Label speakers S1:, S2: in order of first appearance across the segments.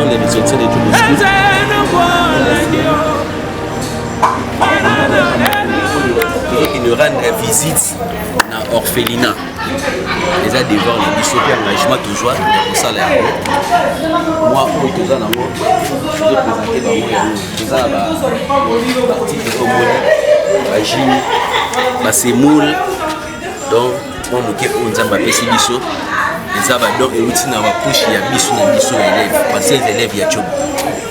S1: Les résultats des tours qui nous rendent visite dans l'orphelinat. Les a devant les bisous engagement toujours pour ça là. Moi où tout ça là-bas, je vais présenter tout ça là partie de Comoni, la Gini, la Semoule, donc moi moqué pour nous avoir passé bisous. Les abandons et outils dans la poche, il y a bisous dans bisous élèves, parce que les élèves il y a tout.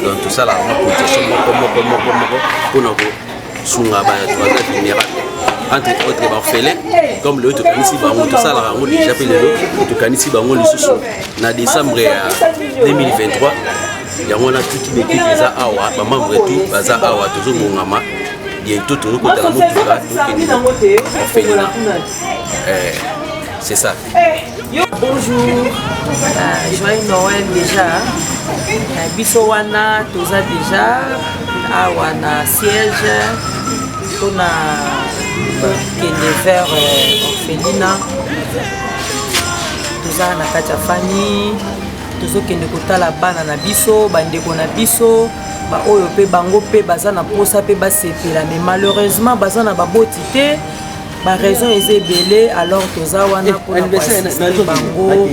S1: Donc tout ça là, on a protection pour nous sous la troisième générale. Entre autres orphelins, comme le autre canisi bango, tout ça là, on déjà fait le canisi bango le sous. En décembre 2023, il y a toute une équipe qui a awa, maman et tout, baza awa, toujours mon maman. Bientôt tout le monde dans le orphelinat. C'est ça.
S2: Bonjour, joyeux Noël déjà. Bissowana, toza déjà. Awana siège. On a vers orphelinat. Toza na katia famille. Tozo kende kotala bana na biso, bandeko na biso. Ba oyo pe bango pe baza na posa pe basepela, mais malheureusement baza na baboti te. Ma raison est belée, alors toza wana pour bango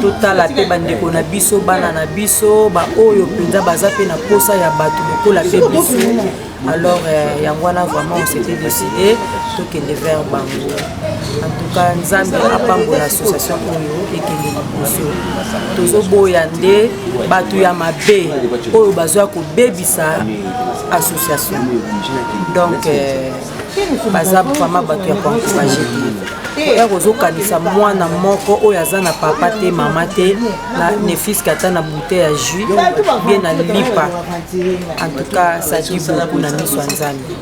S2: totala pe bandeko na biso bana na biso ba oyo penza baza pe na posa ya bato lokola pe biso. Alors yango wana vraiment on s'était décidé tokende vers bango. En tout cas nzambe apambola l'association oyo ekende liboso tozo boya nde bato ya mabe oyo bazwa kobebisa association. Donc baza vraiment bato ya koencourager te ozokanisa mwana moko oyo aza na papa te mama te na nefiske ata na bouteille ya jus bien na lipa. En tout cas ça dit beaucoup na miso ya nzambe.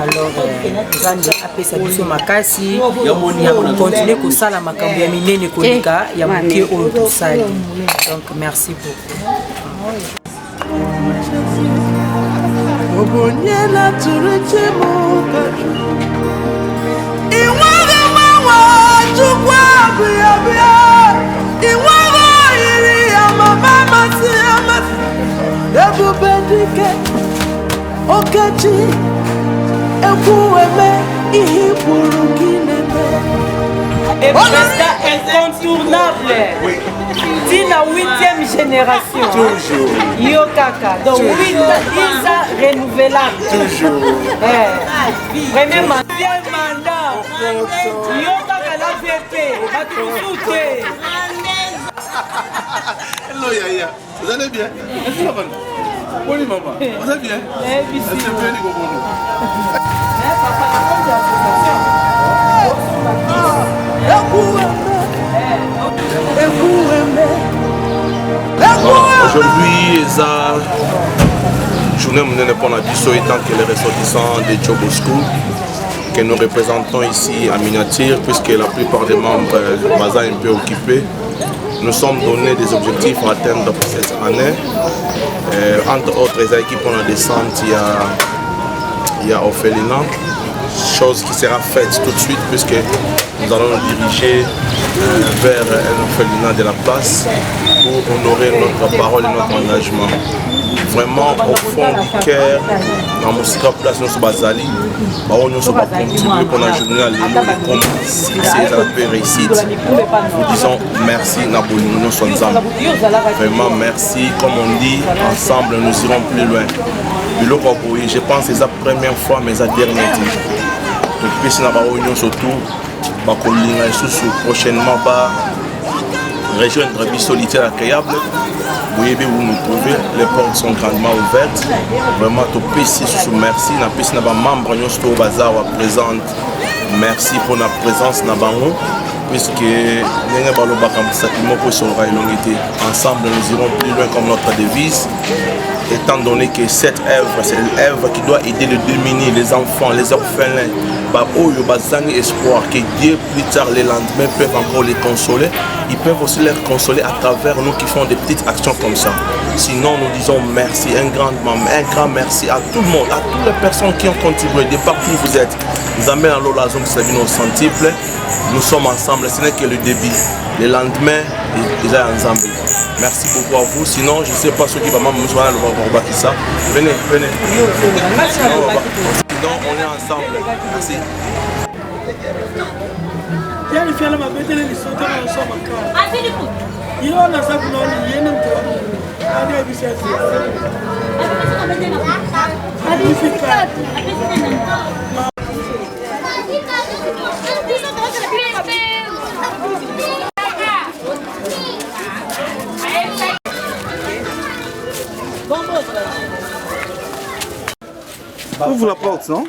S2: Alors nzambe apesa biso makasi ya kokontinue kosala makambo ya minene koleka ya moke oyo tosali. Donc merci beaucoup.
S3: Obonyela turete moka Iwaga mawa chukwa bia bia Iwaga iri ya mama masi Ebu bedike Okachi Ekuweme Ihi purukineme
S2: Et président incontournable. Dina 8e génération.
S3: Toujours.
S2: Yo kaka. Donc 8 Isa renouvelable.
S3: Toujours.
S2: Premier mandat. Yo kaka la VP. Batusoute.
S3: Hello Yaya. Vous allez bien? Est-ce que ça va? Oui maman. Vous allez bien? Est-ce que vous allez bien?
S4: Aujourd'hui, la journée mondiale pour la biso étant que les ressortissants de Jobo School.
S3: que nous représentons ici en miniature, puisque la plupart des membres sont un peu occupés. Nous sommes donnés des objectifs à atteindre pour cette année. Entre autres, les équipes pour la descente, il y a Orphelinat, chose qui sera faite tout de suite, puisque nous allons nous diriger vers un orphelinat de la place pour honorer notre parole et notre engagement. Vraiment au fond du cœur, dans mon place, nous sommes basali, nous sommes contribués pour la journée à l'élo et comme si c'est la paix réussite. Nous disons merci Nabolino Sonzam. Vraiment merci, comme on dit, ensemble nous irons plus loin. Je pense que c'est la première fois, mais la dernière. Depuis que nous avons réunion surtout, prochainement, rejoindre Bisso solitaire agréable. Vous voyez où nous trouvez, les portes sont grandement ouvertes. Vraiment, tout merci. La piste n'a pas membre, nous au bazar présente. Merci pour notre présence dans Bango, puisque ensemble nous irons plus loin comme notre devise. Étant donné que cette œuvre, c'est l'œuvre qui doit aider les démunis, les enfants, les orphelins, espoir que Dieu plus tard, les lendemains, peuvent encore les consoler. Ils peuvent aussi les consoler à travers nous qui font des petites actions comme ça. Sinon, nous disons merci, un grand merci à tout le monde, à toutes les personnes qui ont contribué, de partout où vous êtes. Nous amènons à l'Olazon qui s'est au centuple. Nous sommes ensemble, ce n'est que le début. Le lendemain, ils sont ensemble. Merci beaucoup à vous. Sinon, je ne sais pas ce qui va m'amener à ça. Venez. Sinon, on est ensemble. Merci. Ouvre la porte, non?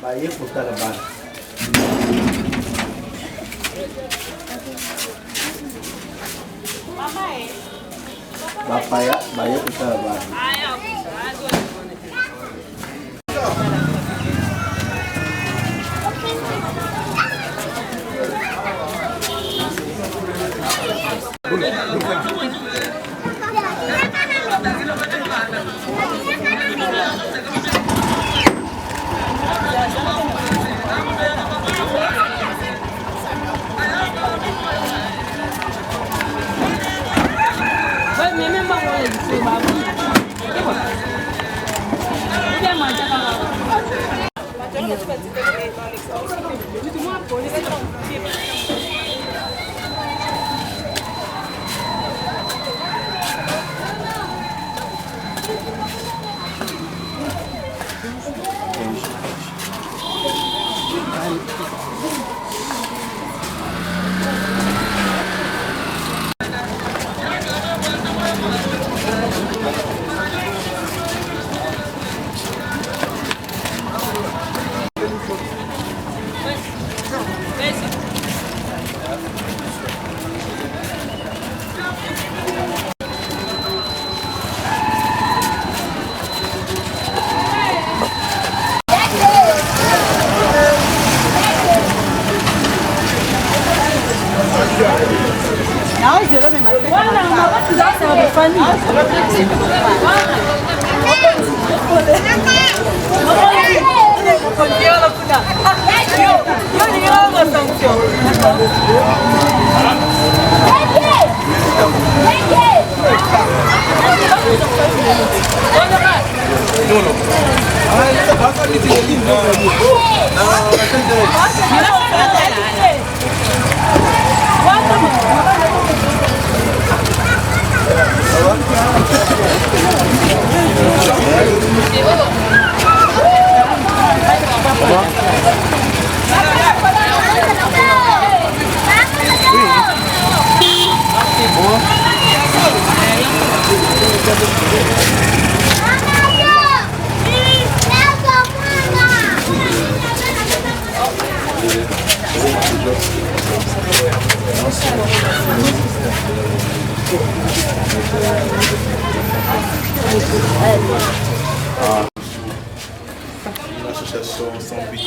S3: l'association Sans But.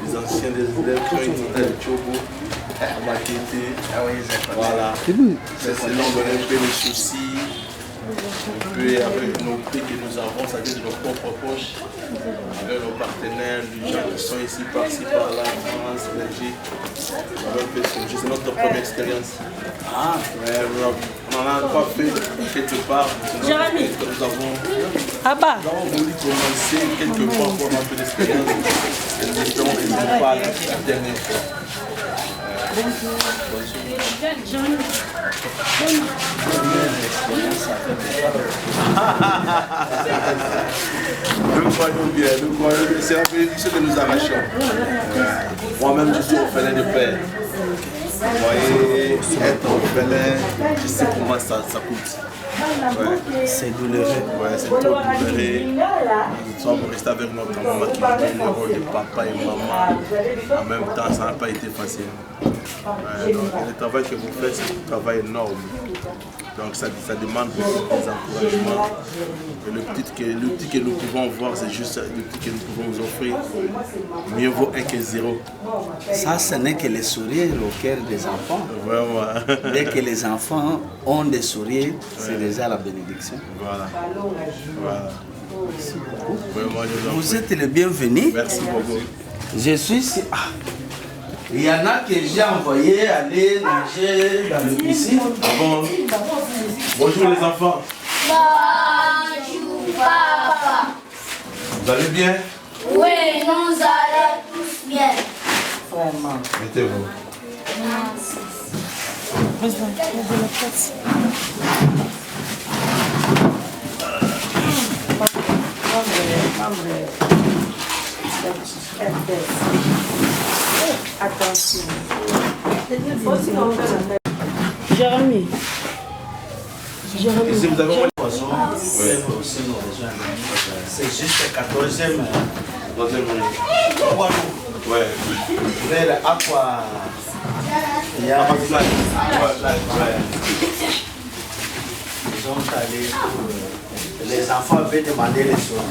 S3: Les anciens élèves qui ont été à Tchobo, à Makete. Voilà. C'est là on donne un peu les soucis. Un peu avec nos prix que nous avons, ça vient de nos propres poches, avec nos partenaires, les gens qui sont ici, par-ci, par-là, en France, Belgique. C'est notre première expérience. Ah, ouais, on n'en a pas fait quelque part. Nous avons voulu commencer quelque part pour notre expérience. Et nous espérons que nous n'allons pas la dernière fois. Nous croyons bien, c'est un peu ce que nous arrachons. Moi-même, je suis orphelin de père. Vous voyez, être orphelin, je sais comment ça coûte. Ouais. C'est douloureux. Ouais, c'est trop douloureux. Nous sommes restés avec notre maman qui jouait le rôle de papa et maman. En même temps, ça n'a pas été facile. Donc, le travail que vous faites, c'est un travail énorme. Donc ça demande beaucoup d'encouragement. Le petit que nous pouvons voir, c'est juste le petit que nous pouvons vous offrir. Mieux vaut 1 que 0.
S4: Ça, ce n'est que les sourires au cœur des enfants.
S3: Vraiment.
S4: Dès que les enfants ont des sourires, c'est déjà la bénédiction.
S3: Voilà. Merci beaucoup. Vraiment,
S4: vous êtes le bienvenu.
S3: Merci beaucoup.
S4: Je suis... Il y en a que j'ai envoyé aller nager dans le piscine.
S3: Ah bon? Bonjour les enfants.
S5: Bonjour papa.
S3: Vous allez bien?
S5: Oui, nous allons tous bien.
S2: Vraiment.
S3: Mettez-vous.
S2: Attention. Jérémy.
S3: Ici, vous avez un poisson?
S4: C'est juste 14e.
S3: Ouais.
S4: Vers Aqua. Il y a Ils ont allé pour... Les enfants avaient demandé les soins.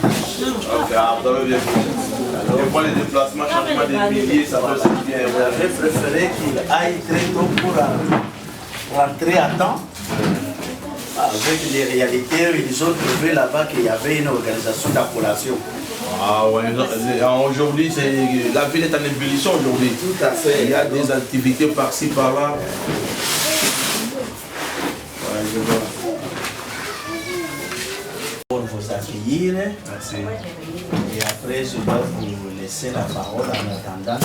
S3: Ok, vous avez bien fait. Des fois, les déplacements, changement des milliers, ça va aussi bien.
S4: J'avais préféré qu'il aille très tôt pour rentrer à temps. Avec les réalités, ils ont trouvé là-bas qu'il y avait une organisation d'appellation.
S3: Ah ouais, aujourd'hui, la ville est en ébullition aujourd'hui.
S4: Tout à fait.
S3: Il y a des activités par-ci, par-là. Ouais, je vois.
S4: Pour vous accueillir.
S3: Merci.
S4: Et après, je dois vous laisser la parole en attendant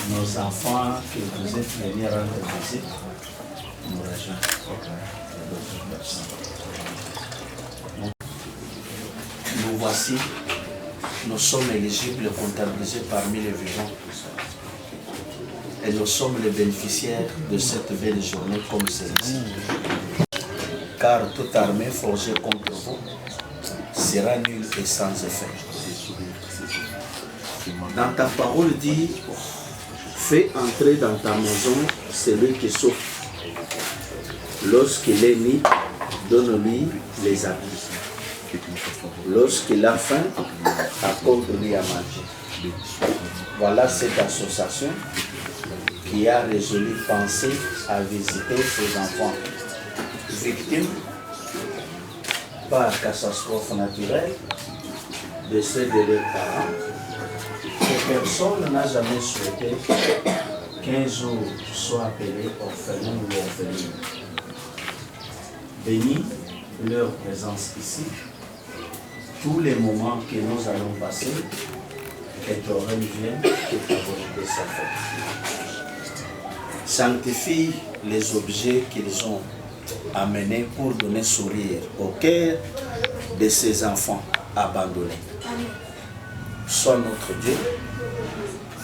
S4: nos enfants que vous êtes venus rendre visite nous rejoignent. Nous voici, nous sommes éligibles comptabilisés parmi les vivants. Et nous sommes les bénéficiaires de cette belle journée comme celle-ci. Car toute armée forgée contre vous sera nulle et sans effet. Dans ta parole dit, fais entrer dans ta maison celui qui souffre. Lorsqu'il est né, donne-lui les habits. Lorsqu'il a faim, accorde-lui à manger. Voilà cette association qui a résolu penser à visiter ses enfants victimes par catastrophe naturelle, décès de leurs parents. Que personne n'a jamais souhaité qu'un jour soit appelé orphelin ou orpheline. Bénis leur présence ici, tous les moments que nous allons passer, que ton règne vienne, que ta volonté soit faite. Sanctifie les objets qu'ils ont amenés pour donner sourire au cœur de ces enfants abandonnés. Sois notre Dieu,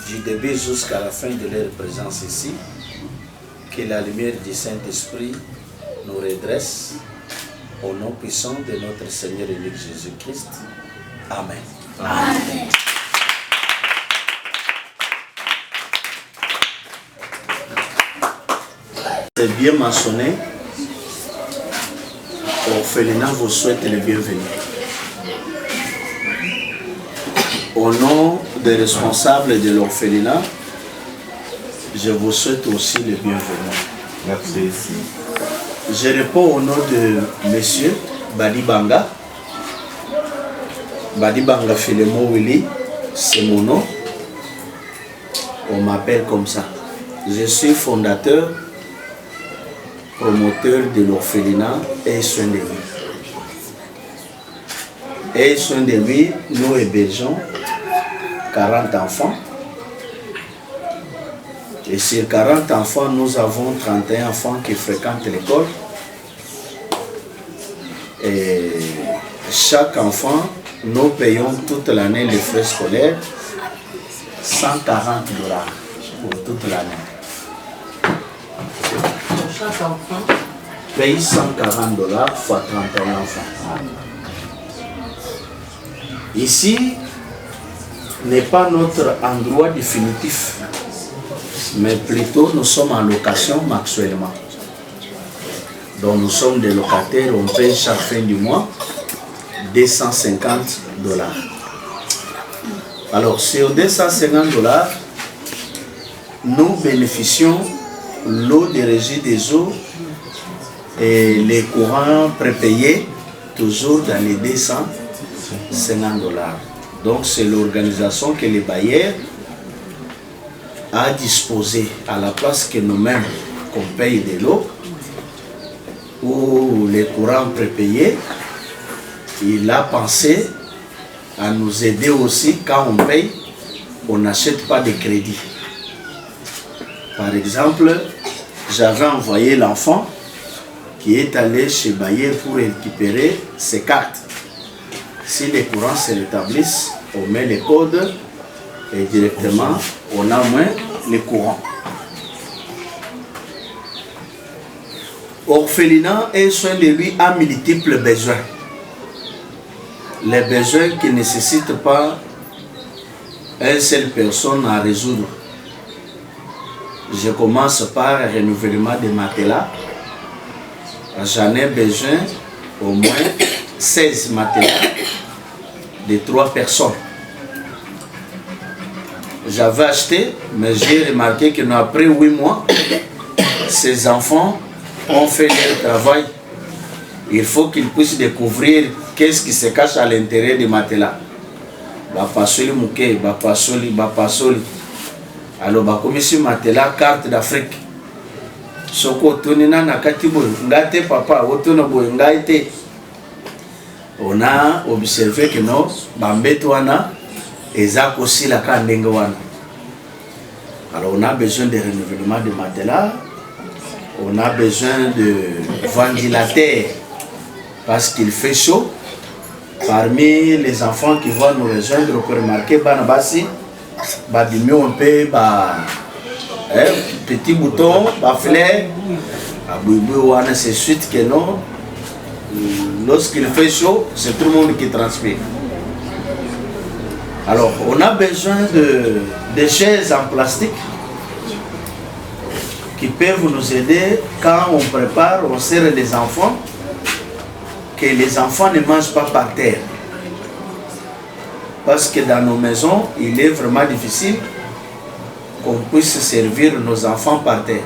S4: du début jusqu'à la fin de leur présence ici, que la lumière du Saint-Esprit nous redresse au nom puissant de notre Seigneur et unique Jésus-Christ. Amen.
S5: Amen.
S4: C'est bien mentionné. Orphelinat vous souhaite le bienvenu. Au nom des responsables de l'orphelinat, je vous souhaite aussi le bienvenu.
S3: Merci.
S4: Je réponds au nom de Monsieur Badibanga. Badibanga Philemon Willy, c'est mon nom. On m'appelle comme ça. Je suis fondateur, promoteur de l'orphelinat et soin de vie. Et soin de vie, nous hébergeons 40 enfants. Et sur 40 enfants, nous avons 31 enfants qui fréquentent l'école. Et chaque enfant, nous payons toute l'année les frais scolaires, 140 $ pour toute l'année.
S2: Chaque enfant
S4: Paye 140 $ fois 31 enfants. Ici n'est pas notre endroit définitif, mais plutôt nous sommes en location actuellement. Donc nous sommes des locataires, on paye chaque fin du mois 250 $. Alors sur 250 $, nous bénéficions l'eau de régie des eaux et les courants prépayés, toujours dans les 250 $. Donc c'est l'organisation que les bailleurs a disposé à la place que nous-mêmes qu'on paye de l'eau ou les courants prépayés. Il a pensé à nous aider aussi quand on paye, on n'achète pas de crédit. Par exemple, j'avais envoyé l'enfant qui est allé chez Bayer pour récupérer ses cartes. Si les courants se rétablissent, on met les codes et directement on a moins les courants. Orphelinat et soin de lui a multiples besoins. Les besoins qui ne nécessitent pas une seule personne à résoudre. Je commence par le renouvellement des matelas. J'en ai besoin au moins 16 matelas de 3 personnes. J'avais acheté, mais j'ai remarqué qu'après 8 mois, ces enfants ont fait leur travail. Il faut qu'ils puissent découvrir qu'est-ce qui se cache à l'intérieur des matelas. Bapasoli mouké, bapasoli, bapasoli. Alors, comme ici, matelas, carte d'Afrique. Soko tonina nakatibo, ngate papa, otonobo ngate. On a observé que non, bambetouana, ezak aussi la kandengewana. Alors, on a besoin de renouvellement de matelas. On a besoin de ventilateurs parce qu'il fait chaud. Parmi les enfants qui vont nous rejoindre, on peut remarquer Banabasi, Babimi, on peut petit bouton, fleur, c'est suite que non. Lorsqu'il fait chaud, c'est tout le monde qui transpire. Alors, on a besoin de chaises en plastique qui peuvent nous aider quand on prépare, on sert les enfants, que les enfants ne mangent pas par terre. Parce que dans nos maisons, il est vraiment difficile qu'on puisse servir nos enfants par terre.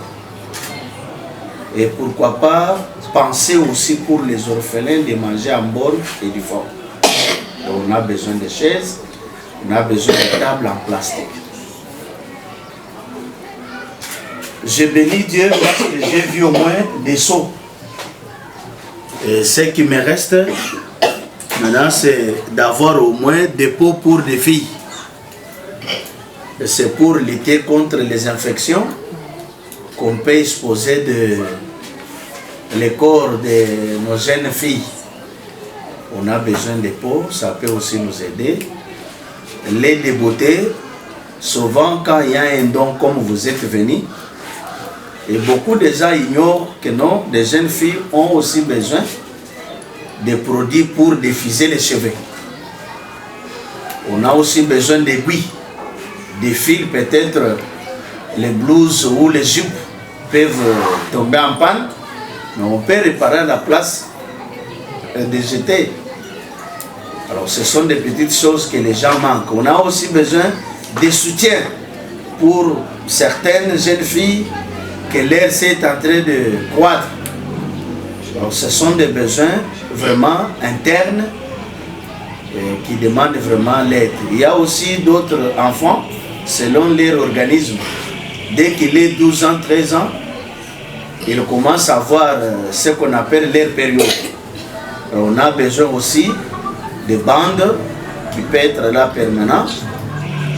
S4: Et pourquoi pas penser aussi pour les orphelins de manger en bonne et du fort. Donc on a besoin de chaises, on a besoin de tables en plastique. Je bénis Dieu parce que j'ai vu au moins des seaux. Et ce qui me reste maintenant, c'est d'avoir au moins des pots pour des filles. C'est pour lutter contre les infections qu'on peut exposer les corps de nos jeunes filles. On a besoin de pots, ça peut aussi nous aider. Les de beauté, souvent quand il y a un don comme vous êtes venus, et beaucoup de gens ignorent que non, des jeunes filles ont aussi besoin de produits pour diffuser les cheveux. On a aussi besoin d'aiguilles, des fils, peut-être les blouses ou les jupes peuvent tomber en panne, mais on peut réparer à la place de jeter. Alors ce sont des petites choses que les gens manquent. On a aussi besoin de soutien pour certaines jeunes filles que l'air est en train de croître. Alors ce sont des besoins vraiment internes qui demandent vraiment l'aide. Il y a aussi d'autres enfants, selon leur organisme. Dès qu'il est 12 ans, 13 ans, ils commencent à avoir ce qu'on appelle leur période. Alors, on a besoin aussi de bandes qui peuvent être là permanent.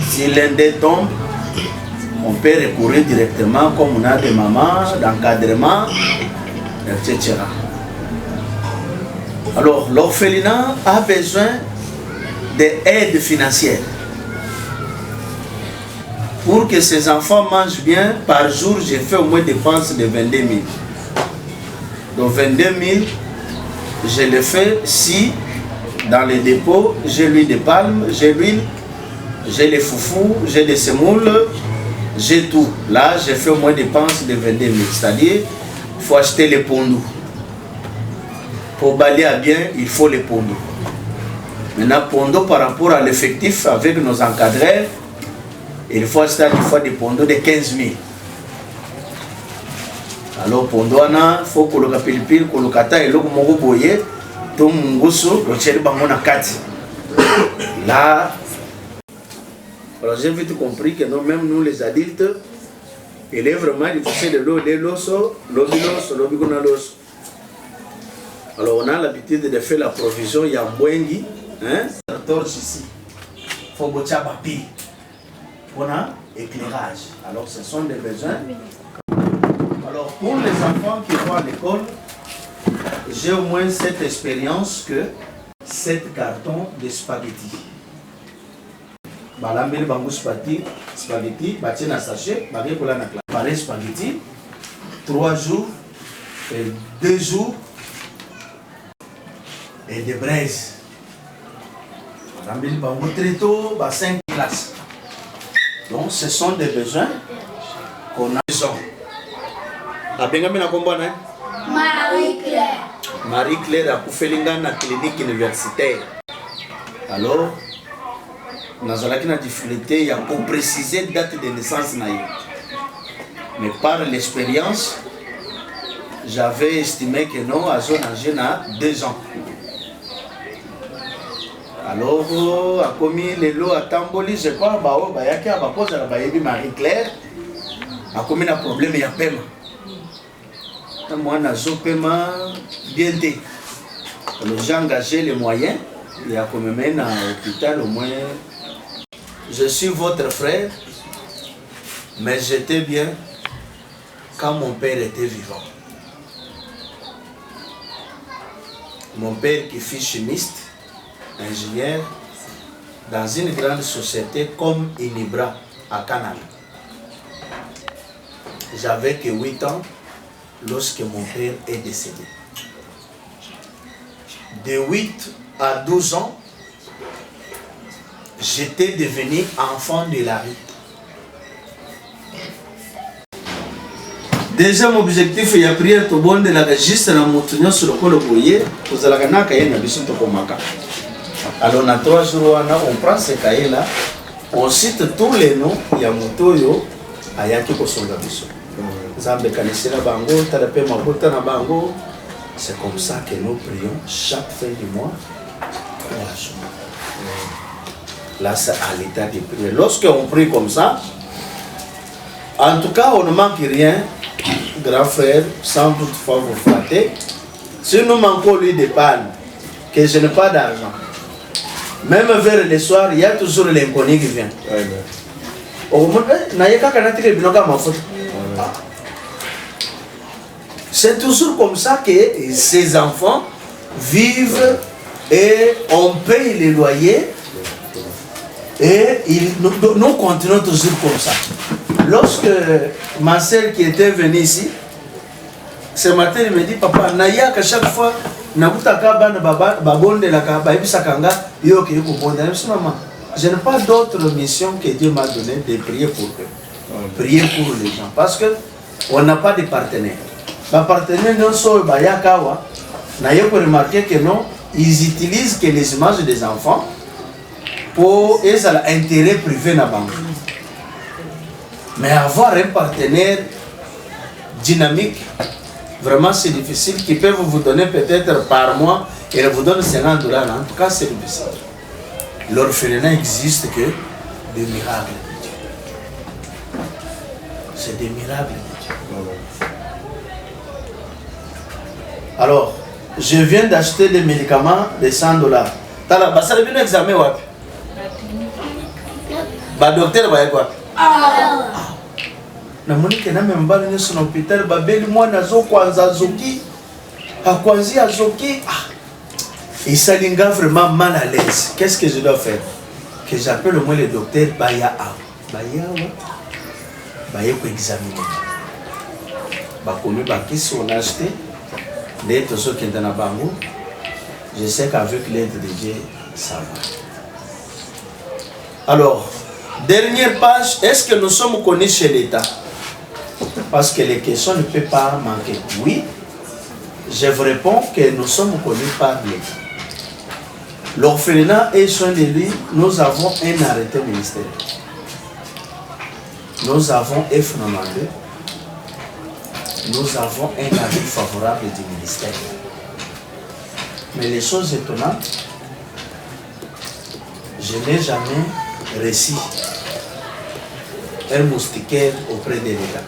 S4: Si l'un d'eux tombe, on peut recourir directement, comme on a des mamans, d'encadrement, etc. Alors, l'orphelinat a besoin d'aide financière. Pour que ces enfants mangent bien, par jour, j'ai fait au moins dépenses de 22 000. Donc 22 000, je le fais si dans les dépôts, j'ai l'huile de palme, j'ai l'huile, j'ai les foufous, j'ai des semoules, j'ai tout. Là, j'ai fait au moins dépenses de 22 000. C'est-à-dire, il faut acheter les pondous. Pour balayer à bien, il faut les pondous. Maintenant, pondous par rapport à l'effectif avec nos encadreurs, il faut acheter des fois des pondous de 15 000. Alors, pondous, il faut que le pilipil, que le kata et le mogoboye, tout le monde là, alors j'ai vite compris que nous, même nous les adultes, il est vraiment difficile de l'eau, de l'osso, l'obigonalos. Alors on a l'habitude de faire la provision, il y a un boengi, hein, torche ici, il faut botter à papier, on a éclairage. Alors ce sont des besoins. Alors pour les enfants qui vont à l'école, j'ai au moins cette expérience que 7 cartons de spaghettis. Balambel bango spaghetti, bâti na sachet, bagé pour la nakla. Pareil spaghetti, 3 jours, et 2 jours, et des braises. Balambel bango très tôt, 5 classes. Donc ce sont des besoins qu'on a besoin. La bengamina combana?
S5: Marie-Claire.
S4: Marie-Claire a Koufelinga na clinique universitaire. Alors, nous avons une difficulté pour préciser la date de naissance. Mais par l'expérience, j'avais estimé que non, à son âge, à 2 ans. Alors, à commis les lots à Tamboli, je crois, il y a Marie-Claire, a commis un problème, il y a paiement. Moi, je suis paiement bien dit. J'ai engagé les moyens, il y a comme même à l'hôpital au moins. Je suis votre frère, mais j'étais bien quand mon père était vivant. Mon père qui fut chimiste, ingénieur, dans une grande société comme Inibra à Canal. J'avais que 8 ans lorsque mon père est décédé. De 8 à 12 ans, j'étais devenu enfant de la rue. Deuxième objectif, il y a prière tout bon de la registre dans mon tenue sur le col boyer pour la gana cahier na biso to komaka. Alors na 3 jours on prend ce cahier là, on cite tous les noms il y a motoyo ayaki ko songa biso. Zambe kanisela bango talape mabuta na bango. C'est comme ça que nous prions chaque fin du mois. Là, c'est à l'état de prière. Lorsqu'on prie comme ça, en tout cas, on ne manque rien, grand frère, sans toutefois vous flatter. Si nous manquons lui de panne, que je n'ai pas d'argent, même vers le soir, il y a toujours l'inconnu qui vient. C'est toujours comme ça que ces enfants vivent et on paye les loyers. Et nous continuons toujours comme ça. Lorsque ma soeur qui était venue ici, ce matin, elle me dit, papa, Naya, à chaque fois, je n'ai pas d'autre mission que Dieu m'a donné de prier pour eux. Prier pour les gens. Parce qu'on n'a pas de partenaire. Les partenaires non sont Bayakawa. Naya pour remarquer que non, ils utilisent que les images des enfants pour intérêt privé na banque. Mais avoir un partenaire dynamique, vraiment c'est difficile, qui peut vous donner peut-être par mois, et vous donne 50 $, en tout cas c'est difficile. L'orphelinat existe que des miracles de Dieu. C'est des miracles de Dieu. Alors, je viens d'acheter des médicaments de 100 $. T'as ça le examen ou ba docteur ba quoi? Na monique na même bali sur l'hôpital ba beli mwana zo kwanza zoki akwanzi azoki et ça l'inga vraiment mal à l'aise. Qu'est-ce que je dois faire? Que j'appelle au moins le docteur Baya pour examiner. Bah comme bah qu'est-ce qu'on a acheté? Les tosos qui sont dans bango. Je sais qu'avec l'aide de Dieu ça va. Alors, dernière page, est-ce que nous sommes connus chez l'État? Parce que les questions ne peuvent pas manquer. Oui, je vous réponds que nous sommes connus par l'État. L'orphelinat et soins de lui, nous avons un arrêté ministériel. Nous avons F92. Nous avons un avis favorable du ministère. Mais les choses étonnantes, je n'ai jamais reçu un moustiquaire auprès de l'État.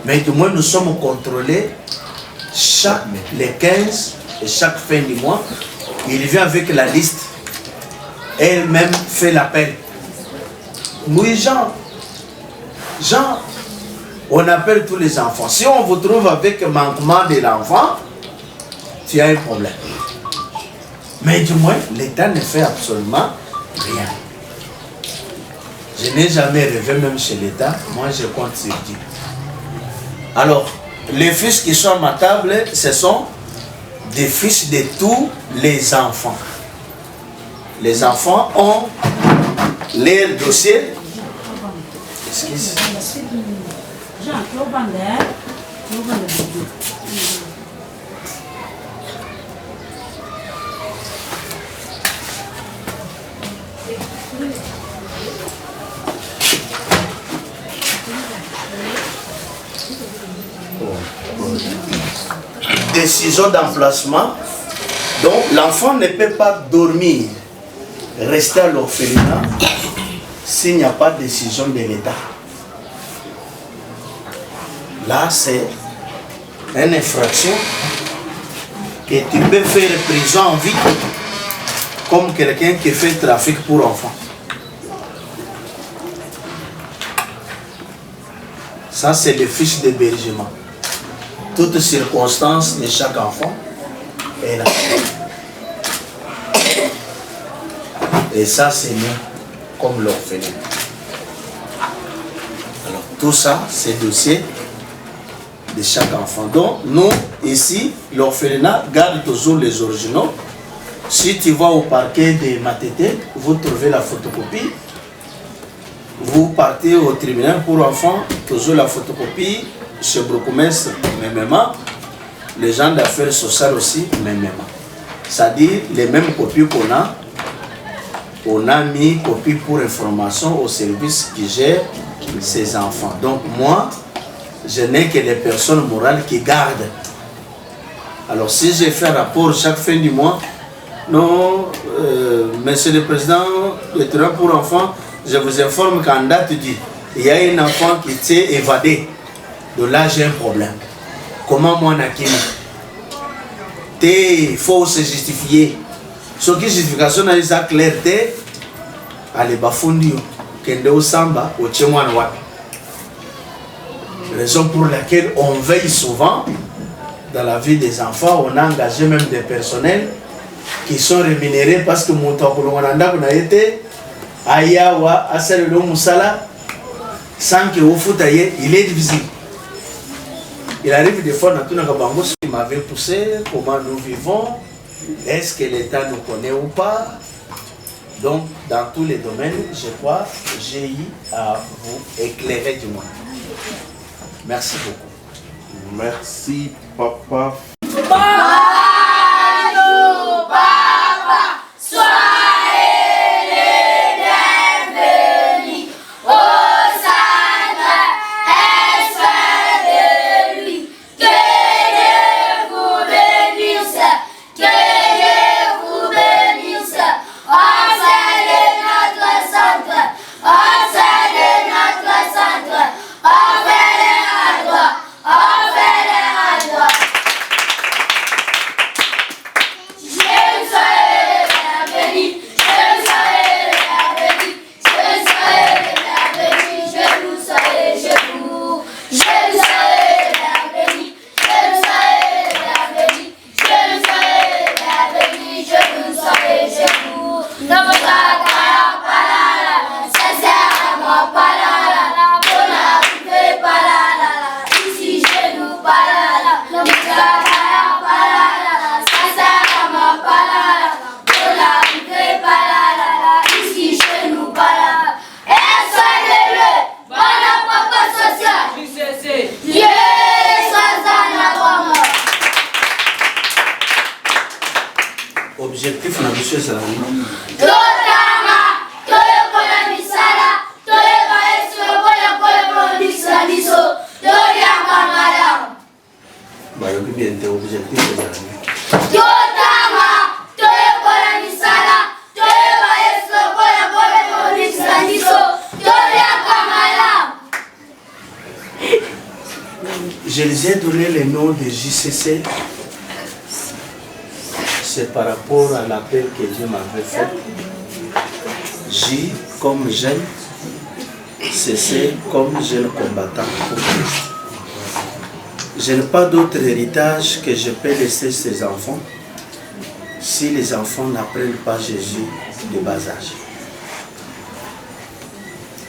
S4: Mais du moins, nous sommes contrôlés les 15 et chaque fin du mois. Il vient avec la liste. Elle-même fait l'appel. Oui, Jean, on appelle tous les enfants. Si on vous trouve avec un manquement de l'enfant, tu as un problème. Mais du moins, l'État ne fait absolument rien. Je n'ai jamais rêvé même chez l'État. Moi, je compte sur Dieu. Alors, les fiches qui sont à ma table, ce sont des fiches de tous les enfants. Les enfants ont leur dossier. Excusez. Décision d'emplacement. Donc l'enfant ne peut pas dormir, rester à l'orphelinat s'il n'y a pas de décision de l'État. Là, c'est une infraction que tu peux faire prison en vie comme quelqu'un qui fait trafic pour enfants. Ça, c'est les fiches d'hébergement. Toutes circonstances de chaque enfant est là. Et ça, c'est nous, comme l'orphelinat. Alors, tout ça, c'est dossier de chaque enfant. Donc, nous, ici, l'orphelinat garde toujours les originaux. Si tu vas au parquet de Matete, vous trouvez la photocopie. Vous partez au tribunal pour enfants, toujours la photocopie. Chez Brocomès, mêmement. Les gens d'affaires sociales aussi, mêmement. C'est-à-dire, les mêmes copies qu'on a, on a mis copie pour information au service qui gère ces enfants. Donc, moi, je n'ai que les personnes morales qui gardent. Alors, si j'ai fait un rapport chaque fin du mois, non, monsieur le président, le tribunal pour enfants, je vous informe qu'en date dit, il y a un enfant qui s'est évadé. Donc là, j'ai un problème. Comment moi, Nakimi? Il faut se justifier. Ce qui justification, c'est la clarté. Allez, bafundi, kende au samba, au tchémoine wapi. Raison pour laquelle on veille souvent dans la vie des enfants. On a engagé même des personnels qui sont rémunérés parce que mon temps pour le a été ayawa asal le musala sans que au foot il est difficile. Il arrive des fois dans tout le monde qui m'avait poussé, comment nous vivons, est-ce que l'État nous connaît ou pas. Donc dans tous les domaines, je crois, j'ai eu à vous éclairer du moins. Merci beaucoup.
S3: Merci, papa.
S5: Bye.
S4: objectif na biso ezala nini?
S5: Totanga, toyekola misala, toyeba Yesu lokola kolobisa biso, toyaka malamu.
S4: Balobi bien te objectif ezala nini?
S5: Totanga, toyekola misala, toyeba Yesu lokola kolobisa biso, toyaka malamu.
S4: Je les ai donné le nom de JCC. C'est par rapport à l'appel que Dieu m'avait fait. J comme jeune, CC comme jeune combattant pour Christ. Je n'ai pas d'autre héritage que je peux laisser ces enfants si les enfants n'apprennent pas Jésus de bas âge.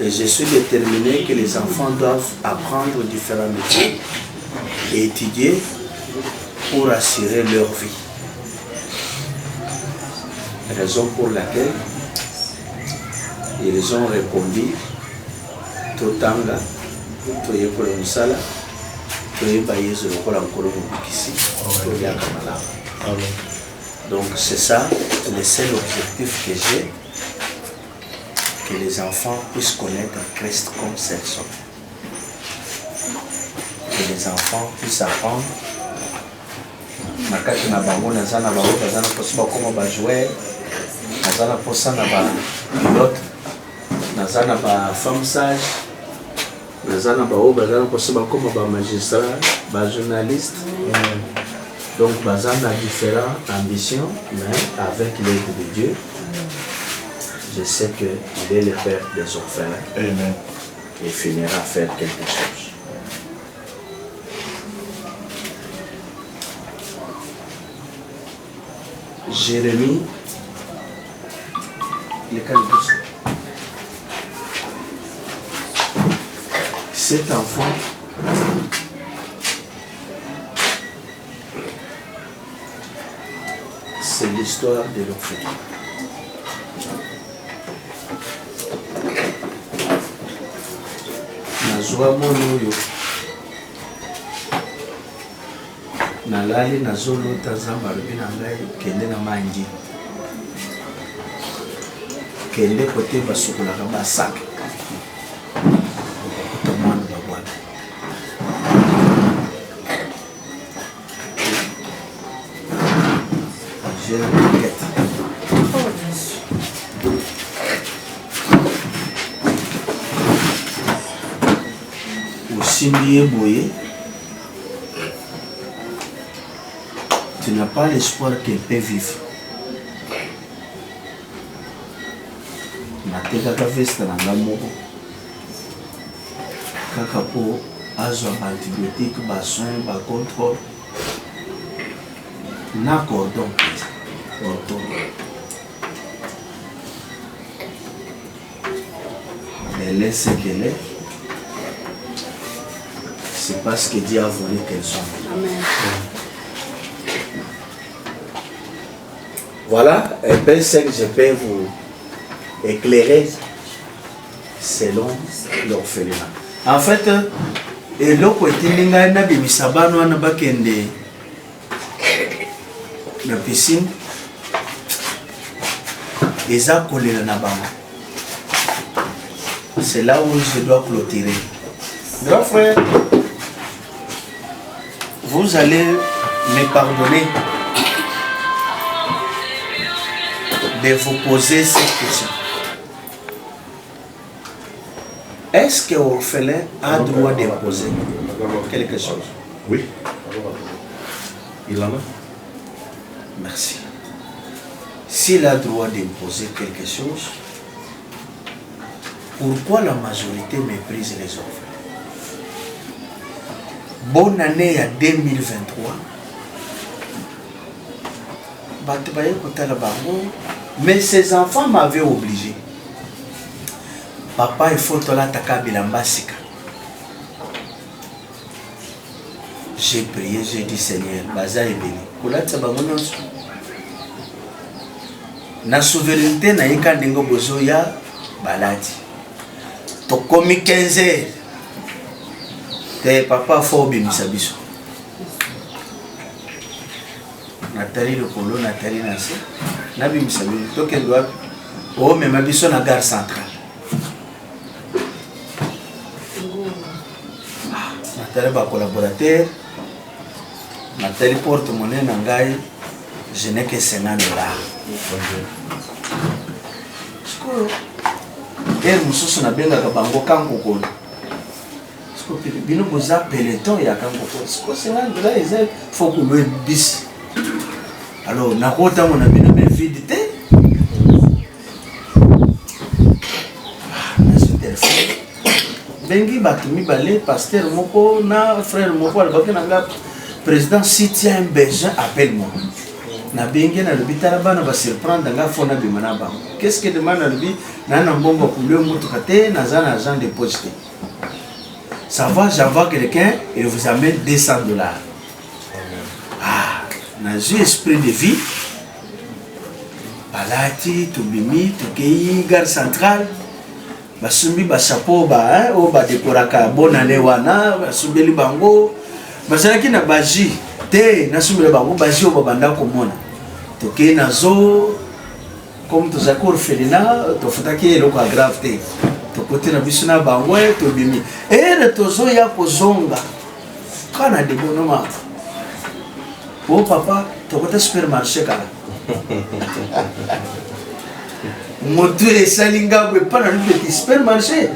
S4: Et je suis déterminé que les enfants doivent apprendre différents métiers et étudier pour assurer leur vie. Raison pour laquelle ils ont répondu Totanga, Toyekola Musala, Toyeba Yesu Lokola Nkolo Mubikisi, Toyaka Malamu. Donc c'est ça le seul objectif que j'ai, que les enfants puissent connaître Christ comme personne. Que les enfants puissent apprendre. Makati na bango nazana bango bazana possible comme ba joueur. Nazana posa na ba pilote, nazana ba femme sage, nazana ba o bazana possible comme ba magistrat, ba journaliste. Donc bazana différentes ambitions, mais avec l'aide de Dieu, je sais qu'il est le père des orphelins.
S3: Amen.
S4: Et finira à faire quelque chose. Jérémie, le cas de cet enfant c'est l'histoire de l'orphelin. Nazwa moyo nalali nazolota nzambe alobi na ngai kende na mangi kende kote basukolaka basaka okuta mwana babwana j'ai la maquette. Osimbi ye boye, tu n'as pas l'espoir qu'elle peut vivre. Natekaka veste na nga moko kaka po azwa baantibiotique basoin bacontrôle na cordon autour. Elle est ce qu'elle est. C'est parce que Dieu a voulu qu'elle soit. Amen. Voilà un peu ce que je peux vous éclairer selon l'orphelinat. En fait, eloko etinga na bimisabano na bakende na piscine eza kolela na bango. C'est là où je dois clôturer. Grand frère, vous allez me pardonner de vous poser cette question. Est-ce que l'orphelin a droit d'imposer quelque chose?
S3: Oui.
S4: Il en a? Merci. S'il a droit d'imposer quelque chose, pourquoi la majorité méprise les orphelins? Bonne année à 2023. Mais ces enfants m'avaient obligé. Papa, il faut la takabila-mbasika. J'ai prié, j'ai dit Seigneur, baza et béni. Na souveraineté na yeka ndingo bozoya baladi. Tokomi 15 heures. Te papa faut bimisa biso. Nathalie le polo, Nathalie Nassé. nabi musabi tokende wapi omema biso na gare centrale natali bacollaborateur natali porte monnaie na ngai je n'ai que 50 $. ere mosusu nabengaka bango kankokolo bino boza peloton ya kankokolo siko 50 $ eza fo kolwe bis alors nakotango na bino me vide te nazwi telefone bengi bato mibale pasteur moko na frère moko alobaki na nga président si tu as un besoin appelle-moi nabengi nalobi tala bana basurprendre nga fo nabima na bango qu'est-ce que demande nalobi naa na mbongo akulue motuka te naza na agent de poche te ça va j'envoie quelqu'un et vous amène 200 $. Nazwi esprit de vie balati tobimi tokei gare centrale basumbi bachapeau oyo badekoraka bonane wana basumbeli bango bazalaki na baji te nasumbela bango baji oyo babanda komona tokei nazo comme tozalaki orphelina tofutaki eloko ya grave te tokoti na biso na bango tobimi ere tozoya kozonga kana debonoma oh papa tokota supermarché kala motu esali ngabo epa na lupeti supermarché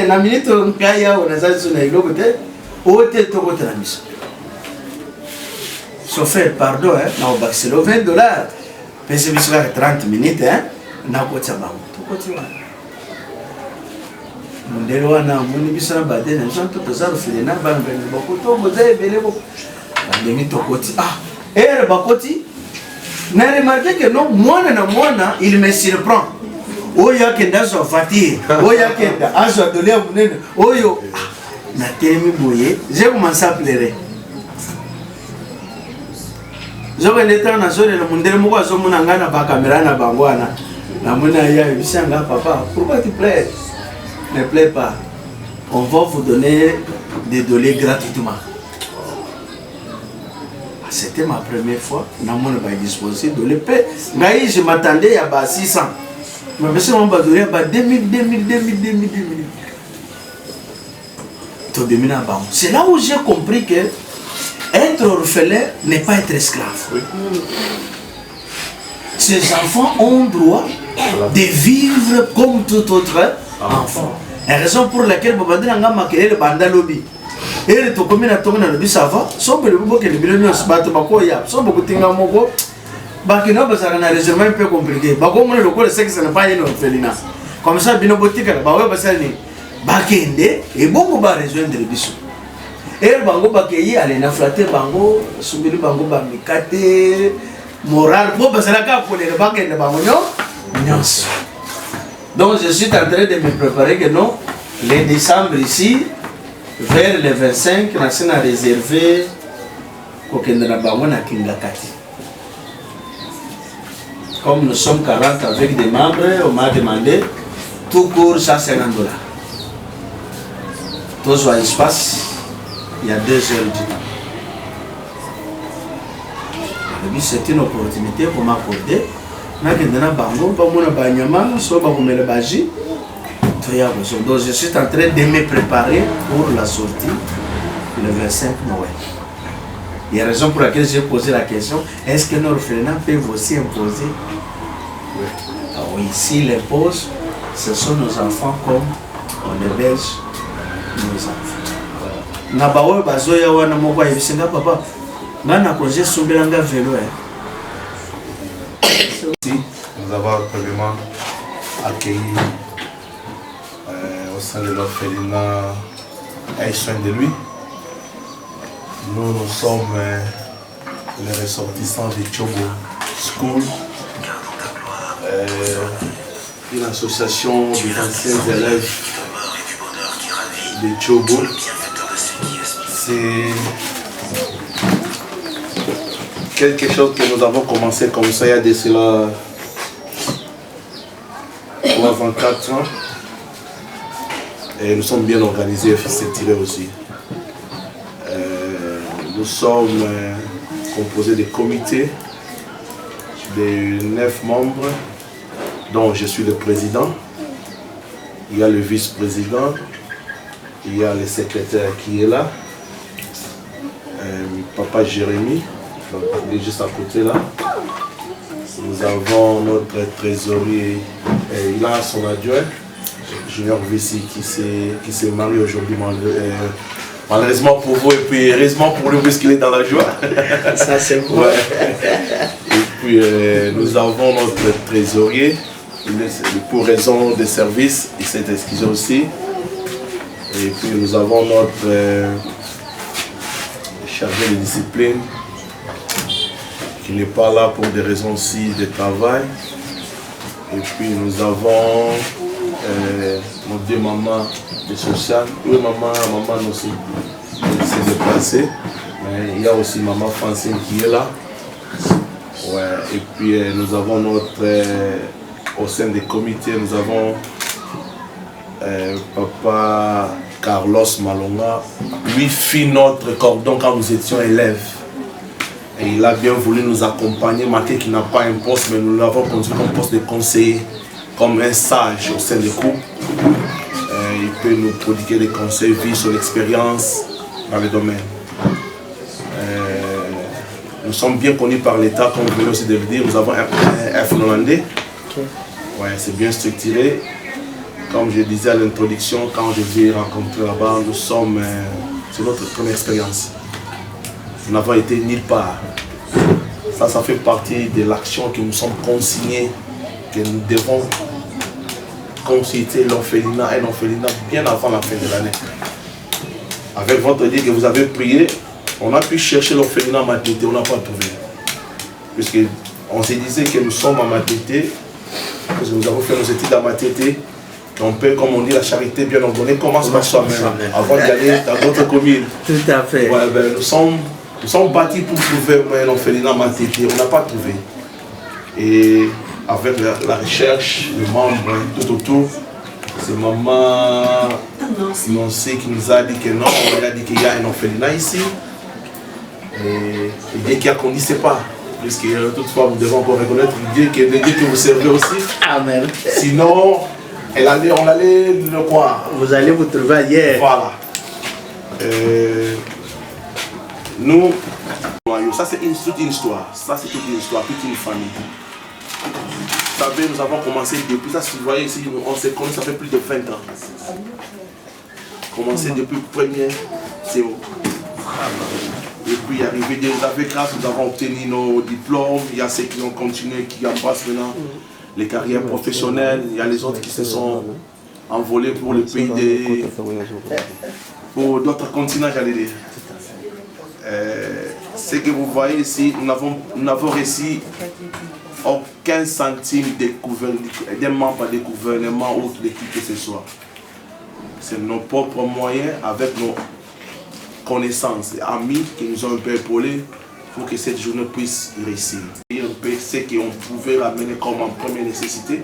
S4: na minute ngai awa naza liso na eloko te oyo te tokota na biso chauffeur pardon na obakiselo 20 $, pese biso kaka 30 minutes nakotisa bango tokoti wana mondele wana moni biso na bade na biso to toza rofele na bana bene bakoto boza ebele boko bandemi tokoti ere bakoti na remarque que non mwana na mwana il me surprend oyo akenda azwa voiture oyo akenda azwa dole ya munene oyo natelemi boye j'ai commencé à pleurer zokende tala nazolela mondele moko azomona ngai na bakamera na bango wana namona ya ebisanga papa pourquoi tu pleures ne pleure pas on va vous donner des données gratuitement. C'était ma première fois. Je disposé de l'épée. Je m'attendais à 600. Mais je me suis à 2000. C'est là où j'ai compris que être orphelin n'est pas être esclave. Oui. Ces enfants ont droit de vivre comme tout autre enfant. La raison pour laquelle Babadou n'a pas marqué le bandalobi. Et le tokomi na tonga na lobi ça va. Son peu le bobo que le biloni se batte bako ya. Son beaucoup tinga moko. Bakino basara na réserve un peu compliqué. Bako mon le ko le sexe na pas une orphelinat. Comme ça bino botika ba ouais basali. Bakende et beaucoup ba rejoindre le biso. Et bango bakeyi ale na flatter bango, subili bango ba mikate moral bo basala ka ko le bakende bango non. Donc je suis en train de me préparer que non, le décembre ici, vers le 25, nous avons réservé à Kingakati. Comme nous sommes 40 avec des membres, on m'a demandé tout court 150 $. Tout soit espace, il y a 2 heures du temps. C'est une opportunité pour m'accorder. Donc je suis en train de me préparer pour la sortie le 25 Noël. Il y a raison pour laquelle j'ai posé la question, est-ce que nos orphelins peuvent aussi imposer? Oui. Ah oui, s'ils imposent, ce sont nos enfants comme on héberge nos enfants. Nabawe bazoya wana moko yebisenga papa. Ngana konje sumbelanga vélo.
S3: Nous avons premièrement accueilli au sein de l'orphelinat un soin de lui. Nous sommes les ressortissants de Chobo School, une association d'anciens élèves de Chobo. C'est quelque chose que nous avons commencé comme ça il y a de cela 24 ans. Et nous sommes bien organisés, c'est tiré aussi. Nous sommes composés de comités des 9 membres, dont je suis le président. Il y a le vice-président, il y a le secrétaire qui est là, Papa Jérémy, il est juste à côté là. Nous avons notre trésorier, il a son adjoint, Junior Vissi, qui s'est marié aujourd'hui, malheureusement pour vous et puis heureusement pour lui puisqu'il est dans la joie.
S4: Ça c'est bon.
S3: Ouais. Et puis nous avons notre trésorier, pour raison de service, il s'est excusé aussi. Et puis nous avons notre chargé de discipline qui n'est pas là pour des raisons aussi de travail. Et puis nous avons nos 2 mamans de social. Oui, maman aussi s'est déplacée. Mais il y a aussi maman Francine qui est là. Ouais. Et puis nous avons au sein des comités, nous avons Papa Carlos Malonga. Lui fit notre cordon quand nous étions élèves. Et il a bien voulu nous accompagner, malgré qu'il n'a pas un poste, mais nous l'avons conduit comme poste de conseiller, comme un sage au sein des cours. Il peut nous prodiguer des conseils, vivre sur l'expérience dans le domaine. Nous sommes bien connus par l'État, comme vous venez aussi de le dire. Nous avons un Finlandais. Ouais, c'est bien structuré. Comme je disais à l'introduction, quand je vais rencontrer là-bas, c'est notre première expérience. Nous n'avons été nulle part. Ça fait partie de l'action que nous sommes consignés, que nous devons consulter l'orphelinat et l'orphelinat bien avant la fin de l'année. Avec votre dit que vous avez prié, on a pu chercher l'orphelinat à Matete, on n'a pas trouvé. Puisqu'on se disait que nous sommes à Matete, parce que nous avons fait nos études à Matete. On peut, comme on dit, la charité bien ordonnée commence par soi-même, avant d'aller dans d'autres communes.
S4: Tout à fait.
S3: Ouais, ben, nous sommes bâtis pour trouver un orphelinat à Matete, on n'a pas trouvé. Et avec la recherche, le membre tout autour, c'est maman Nancy qui nous a dit que non, on a dit qu'il y a un orphelinat ici. Et Dieu qui a conduit, c'est pas. Puisque toutefois, vous devez encore reconnaître le Dieu que vous servez aussi. Amen. Sinon, on allait le croire.
S4: Vous allez vous trouver ailleurs.
S3: Voilà. Nous, ça c'est toute une histoire. Ça c'est toute une histoire, toute une famille. Vous savez, nous avons commencé depuis, ça si vous voyez ici, on s'est connus, ça fait plus de 20 ans. Commencé depuis le premier CO. Et puis arrivé des avec grâce, nous avons obtenu nos diplômes. Il y a ceux qui ont continué, qui embrassent maintenant les carrières professionnelles. Il y a les autres qui se sont envolés pour le pays pour d'autres continents, j'allais dire. Ce que vous voyez ici, nous n'avons reçu aucun centime des membres des gouvernements ou de qui que ce soit. C'est nos propres moyens avec nos connaissances et amis qui nous ont un peu épaulés pour que cette journée puisse réussir. Et un peu ce qu'on pouvait ramener comme en première nécessité.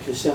S4: Christian.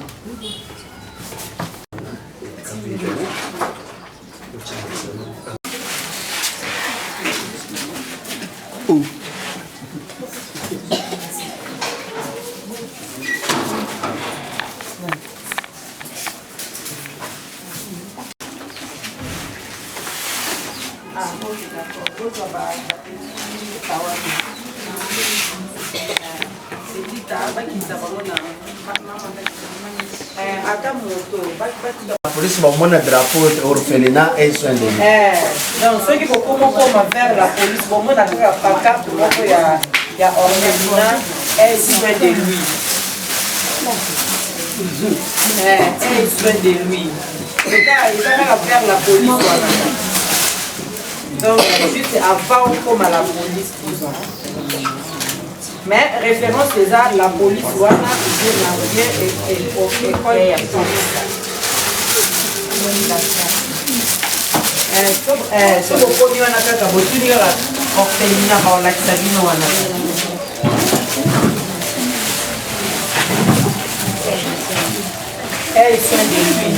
S2: La
S4: police va monter drapeau orphelinat et soin de lui.
S2: Donc ceux qui vont vers la police vont monter la pancarte il y a orphelinat et soin de lui. Et soin de lui. Les gars, ils vont vers la police. Donc juste avant comme à la police. Mais référence déjà la police wana et école. Soki okomi wana kaka botuni kaka orphelinat baolakisa bino wana. Soin de lui.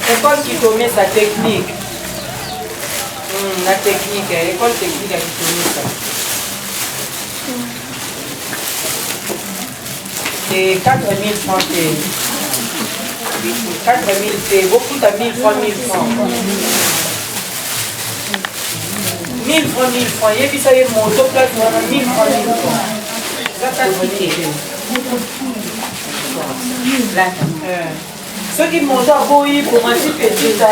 S2: École qui te met sa technique. La technique, l'école technique qui te met ça. C'est 4 000 francs. 4 000, c'est beaucoup à 1000 francs, 1000 francs. 1000 francs, 1000 francs. Il y a vu ça, il y a mon auto place, 1000 francs, 1000 francs. Ça, ça là. Ceux qui mangent à Boï pour manger petit, ça a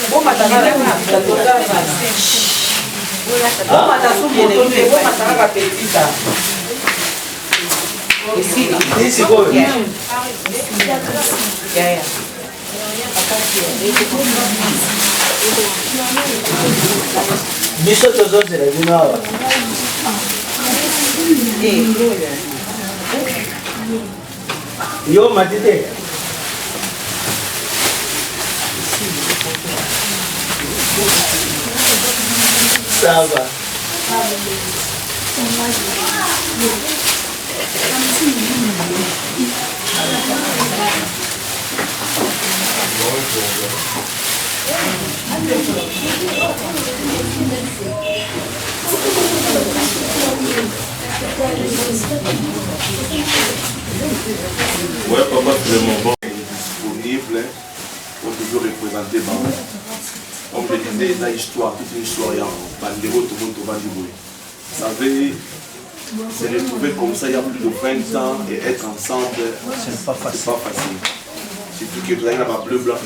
S2: bon, matana la
S4: Yo, Matite. Ça va.
S3: Ouais, papa, Clément Bon est disponible pour toujours représenter Bango. Comme je disais, dans l'histoire, toute une histoire, il y a Bandero, tout le monde va du bruit. Vous savez, se retrouver comme ça il y a plus de 20 ans et être ensemble, c'est pas facile. Surtout que vous avez la bleu blanc.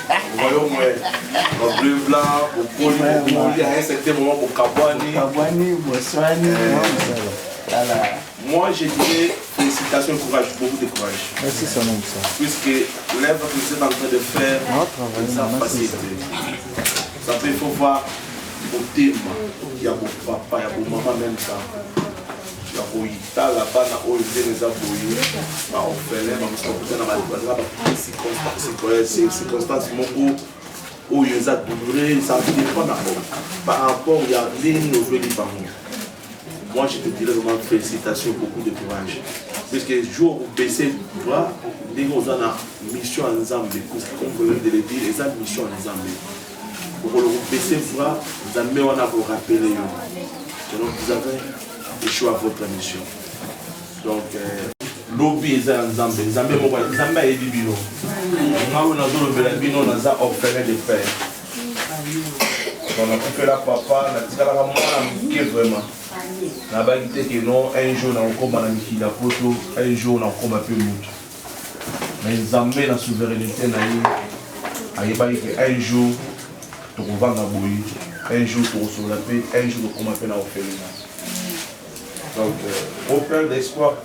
S3: Vous voyez au moins, la bleu blanc, pour Poli, pour Moli, à un certain moment pour Kabouani. Moi, je dirais félicitations et courage, beaucoup de courage.
S6: Merci, ça non, ça.
S3: Puisque l'œuvre que vous êtes en train de faire, ça facilité. Ça fait, il faut voir au thème. Il y a beaucoup de papa, il y a beaucoup de maman même ça. Il y a beaucoup de temps là-bas, il y a beaucoup de circonstances où il y a douloureux, ça dépend par rapport à l'île au Liban. Moi, je te dirais vraiment félicitations, beaucoup de courage. Parce que le jour où vous baissez le pouvoir, nous avons une mission ensemble. Comme vous venez de le dire, ils ont une mission ensemble. Pour vous baisser le pouvoir, vous avez à vous rappeler. Donc, vous avez échoué à votre mission. Donc, lobby est ensemble. Vous avez dit bino. Nous avons offert des pères. On a fait la papa, on a dit que vraiment. Na bagité que non, un jour on a encore un photo, un jour on a encore un peu mouton. Mais ils amènent la souveraineté un jour tu vas vendre un jour tu reçois la paix, un jour tu vas faire la orphelinat. Donc, au père d'espoir,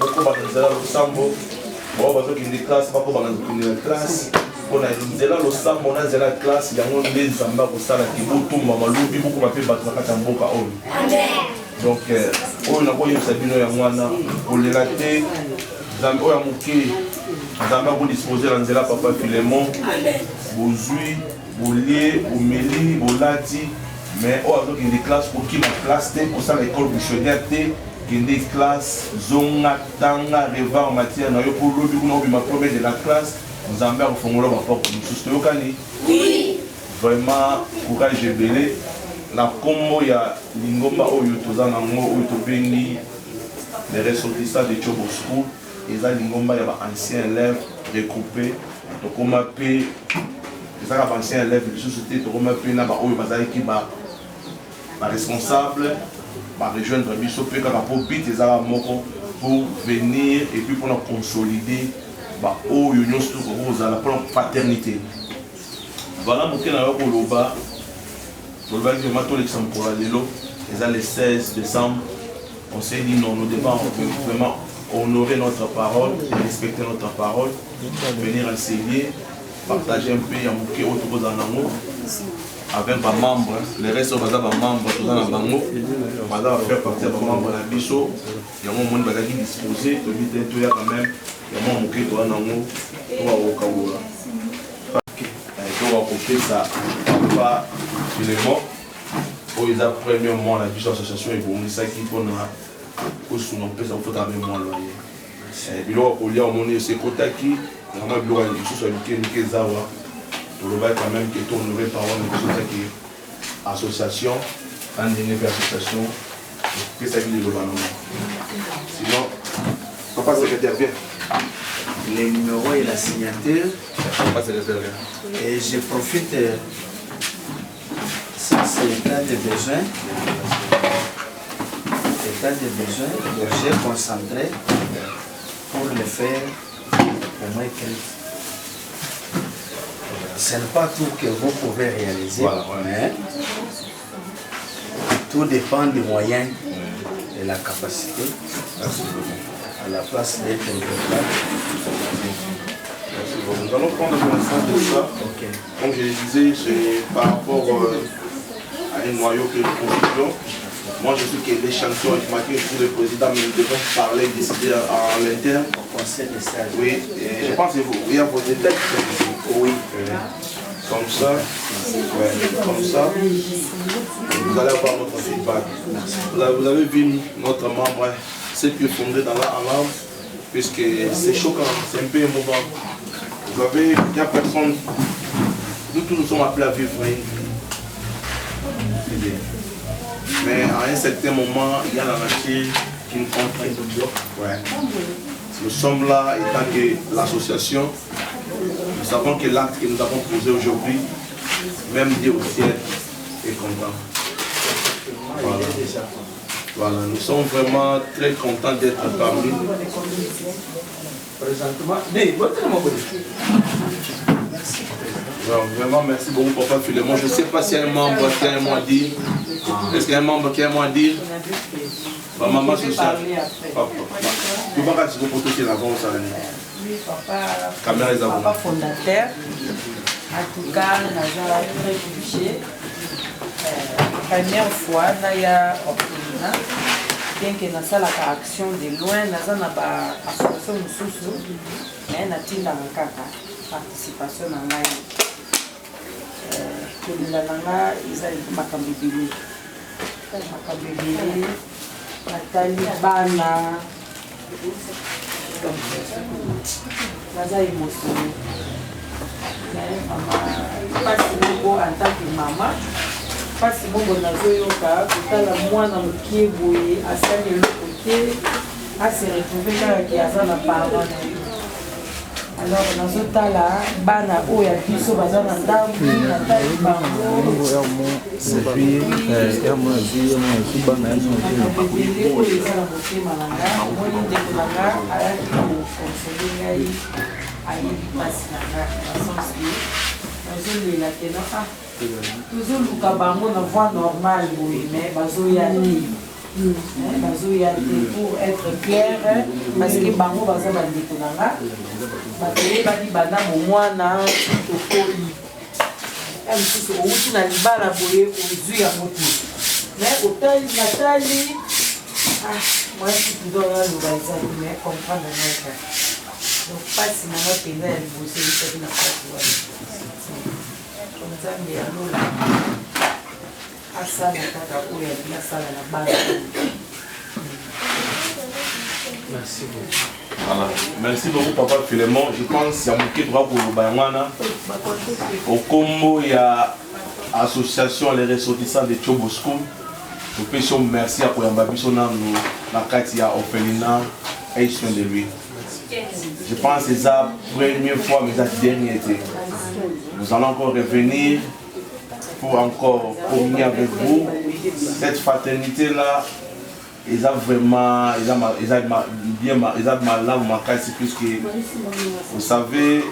S3: beaucoup de gens qui sont en classe, pas comme dans classe. On a la classe, il y a des zamba pour ça qui vont tout mamalou, beaucoup de donc, on a pour les latter, Zamba disposer dans la papa Philémon, Bozui, Bolier, Boumeli, Bolati, mais on a des classes pour qui ma classe, pour ça l'école bouchonnière, qui des classes, Zonga, Tanga, Reva en matière, pour l'objet ma première de la classe. Nous avons fait un rapport pour nous. Oui. Vraiment, courage et belé. La combo, il y a l'ingomba oyo tozanango oyo tobengi les ressortissants de Tchobo School. Et ça, l'ingomba, il y a anciens élèves regroupés. Donc, on m'a payé. Les anciens élèves de la société, on m'a payé qui responsable, rejoindre Bissop pour venir et puis pour nous consolider. Oh, union sur la paternité. Voilà mon cas dans le bas. Le 16 décembre. On s'est dit non, nous devons vraiment honorer notre parole et respecter notre parole. Venir enseigner, partager un peu autour de nous avec les membres. Les restes sont membres, tout dans la bango. Madame va faire partie des membres de la biso. Il y a un monde qui est disposé, quand même. Il y a un monde qui est papa Philémon. oyo eza premier mois na biso association ebongisaki mpona kosunga mpesa kofota mémoire loyer biloko kolia omoni ese ekotaki vraiment biloko ya lisusu ya mike eza awa tolobaki quand même ke tohonore parole na biso ezaki association andenge mpe association epesaki liloba nango sinon papa secrétaire bien
S4: les numéros et la signature.
S3: papa secrétaire
S4: Et je profite, ça c'est l'état de besoin. L'état de besoin, donc j'ai concentré pour le faire au moins quelques. Ce n'est pas tout que vous pouvez réaliser,
S3: voilà,
S4: mais tout dépend des moyens et la capacité.
S3: merci beaucoup.
S4: À la place d'être là.
S3: Nous allons prendre connaissance de ça.
S4: Ok.
S3: Comme je le disais, c'est par rapport à un noyau que nous constituons. Moi, je sais que les champions, je m'accueille pour le président, mais nous devons parler, décider en l'interne.
S4: Au conseil de stage.
S3: Oui, et je pense que il y a vos détails qui sont ici.
S4: Oui.
S3: Comme ça, ouais, comme ça, vous allez avoir notre feedback. Vous avez vu notre membre, c'est plus fondé dans l'arbre, puisque c'est choquant, c'est un peu émouvant. Vous avez, il n'y a personne, nous tous nous sommes appelés à vivre une vie. Mais à un certain moment, il y a la nature qui nous contraint. Ouais. Nous sommes là, étant que l'association, nous savons que l'acte que nous avons posé aujourd'hui, même Dieu au ciel est content. Voilà. Voilà, nous sommes vraiment très contents d'être parmi nous.
S4: Présentement,
S3: Alors, vraiment, merci beaucoup, Papa Philémon. Je ne sais pas s'il y a un membre qui a un mot à dire. Est-ce qu'il y a un membre qui a un mot à dire? Maman sociale. Papa. Tu vas pas pour tout la vente, ça.
S2: Oui, papa fondateur. En tout cas, nous avons très touché. Première fois, nous avons orphelinat. Bien que nous avons la action de loin, nous avons une association sous mais nous avons une participation dans la kolinga nanga eza makambo ebele natali bana naza émotionné mpasi moko en tant que mama mpasi bongo nazoyoka kotala mwana mokie boye asali eloko te ase retrouve kakaki aza na parent na ye. Alors nazotala bana oyo ya biso baza na ndambu natali bango ebele oyo eza na motema na nga omoni ndeko na nga ayaki kokonsole ngai ayebi mpasi na nga na sens ye nazolela teno tozoluka bango na voie normale boye mais bazoya te bazoya te pour être clair parce que bango baza bandeko na nga batoyebani banda momwana tokoli mosusu outi na libala boye ozwi yango te mais otali natali mwasi tudora loba ezali mais comprendre naka donc mpasi nanga mpenza ya liboso elisaki na pasi wana nzambe yalola asala kaka oyo alingi asala na bana.
S4: merci beaucoup.
S3: Voilà. Merci beaucoup, Papa Philémon. Je pense qu'il y a beaucoup de droits pour le Bayamana. Au combo, il y a l'association Les Ressortissants de Tchobosco. Nous pouvons merci à Koyambabiso dans la carte, il y a orphelinat et soin de lui. Je pense que c'est la première fois, mais c'est la dernière été. Nous allons encore revenir pour encore communier avec vous. Cette fraternité-là, ils ont vraiment mal là, puisque vous savez,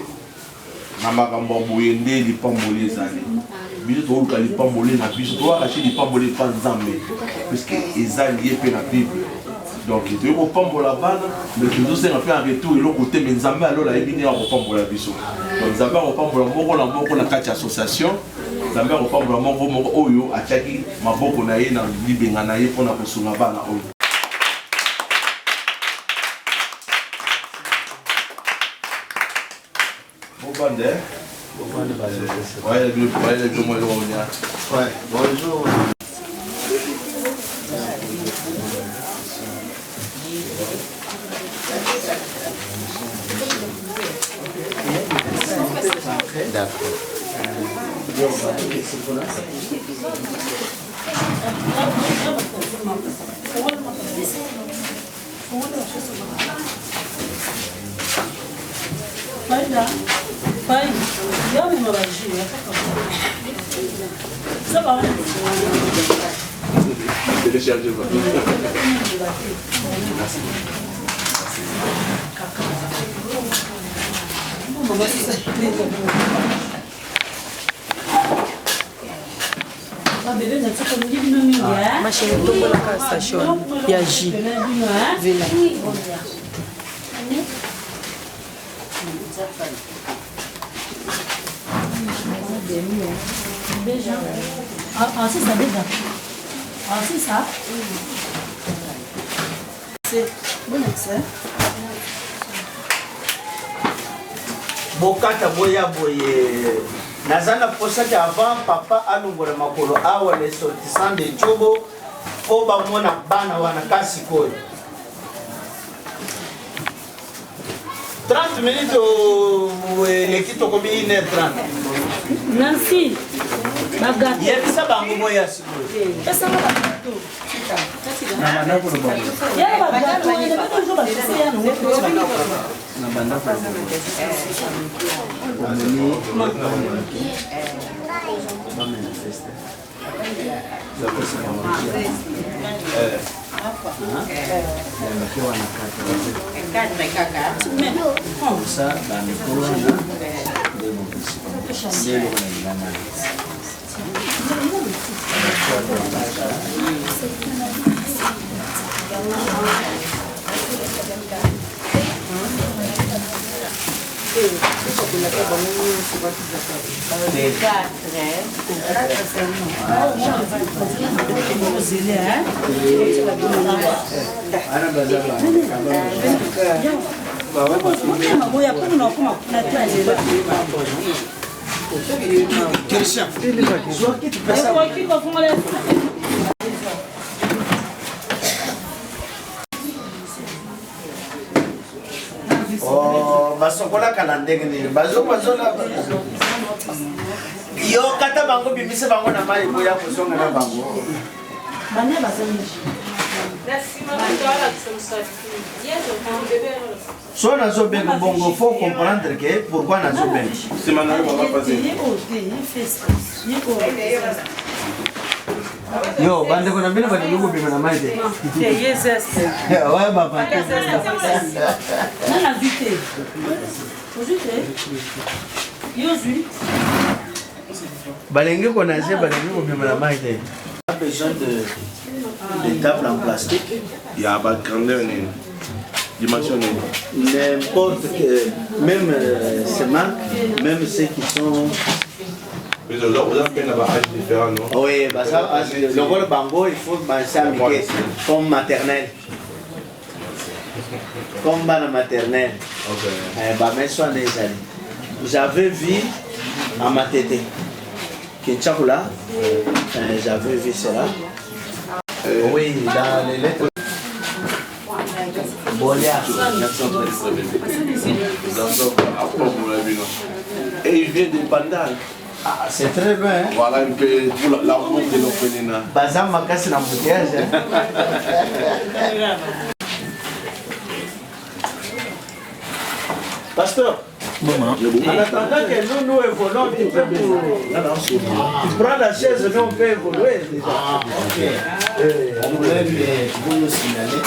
S3: Namakambo Boyende, il n'est pas molé. Biso to li pambolé na biso to acheter li pambolé pas nzambe parce que eza lié pe na Bible. Donc tu ko pambola bana mais tu dois faire en retour et le côté mais nzambe alors la ebini ko pambola biso. Donc nzambe ko pambola moko na kati association. Nzambe ko pambola moko oyo ataki maboko na ye na libenga na ye pona ko sunga bana oyo.
S4: Ouais, bonjour. après.
S1: D'accord.
S3: Téléchargez.
S2: machine tokolaka station ya J vela
S6: Ah, c'est ça déjà. Ah, c'est ça. C'est bon accès.
S4: Bokata boya boye. Nazana posate avant papa alungura makolo awa les sortissants de Tchobo. Po ba mona bana wana kasi koyo. 30 minutes l'équipe tokobi 1h30.
S6: Nancy. Bagato.
S4: Yebisa bango boya sikoyo.
S6: Pesa nga bagato. Na banda ko bo. Ya bagato, ne ba toujours ba pesa ya no.
S4: Na banda ko. Christian, oh, basokola kala ndenge nini bazola yo kata bango bimise bango na mai boya kozonga na bango
S6: Bana bazali.
S4: so nazobenga bongo faut comprendre que pourquoi nazobenga
S3: C'est maintenant qu'on va passer.
S4: yo bande kona bino bade lugo bima na mai de ouais baba
S6: Nana vite. Vite. Yozu.
S4: balenge kona je balenge ko bima na mai de a besoin de table en plastique.
S3: Il y a pas de grandeur ni dimension ni.
S4: N'importe que, même ces marques, même ceux qui sont.
S3: Mais vous avez peine à âge différent, non?
S4: Oui, bah ça, le rôle bango, il faut penser à comme maternelle. Comme la maternelle.
S3: Ok.
S4: Bah, mais soit les amis. J'avais vu à ma tête. Kinshakula, j'avais vu cela. Oui, dans les lettres.
S3: Et il vient de Bandal.
S4: Ah, c'est très bien. Hein?
S3: Voilà un peu pour la route de l'Opénina.
S4: Bazam m'a cassé l'embouteillage. Pasteur, en attendant que nous évoluons, tu peux tu prends la chaise, nous on peut évoluer déjà. Ah, ok. On voulait vous nous signaler.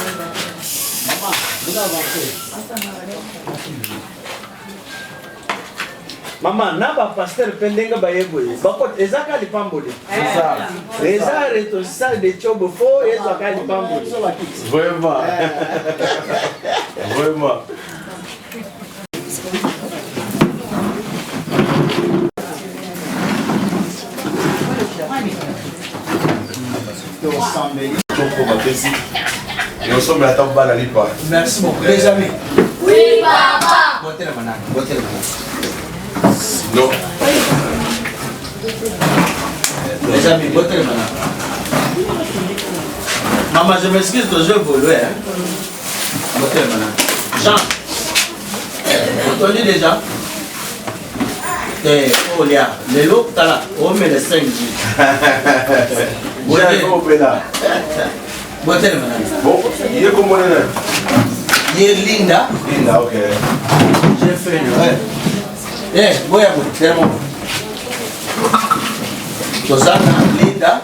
S4: Maman, vous avancez. Maman, naba pasteur pendenga bayeboye. Bakot ezaka lipamboli. C'est ça. Eza retosisa de Tchobo fo ezaka lipamboli.
S3: Vraiment. Vraiment. Et on sommes à table à l'IPA.
S4: Merci beaucoup. Les amis.
S5: Oui, papa.
S4: Votez le manag. Votez le manag.
S3: Non.
S4: Les amis, votez le manag. Maman, je m'excuse que je vais évoluer. Hein. Votez le manag. Jean. Vous tenez déjà? Oh, Léa, les lots, t'as là, on met les 5 G.
S3: Bon, il est comment là?
S4: Il est Linda.
S3: Linda, ok.
S4: J'ai fait une. Boya, c'est bon. Tozana, Linda.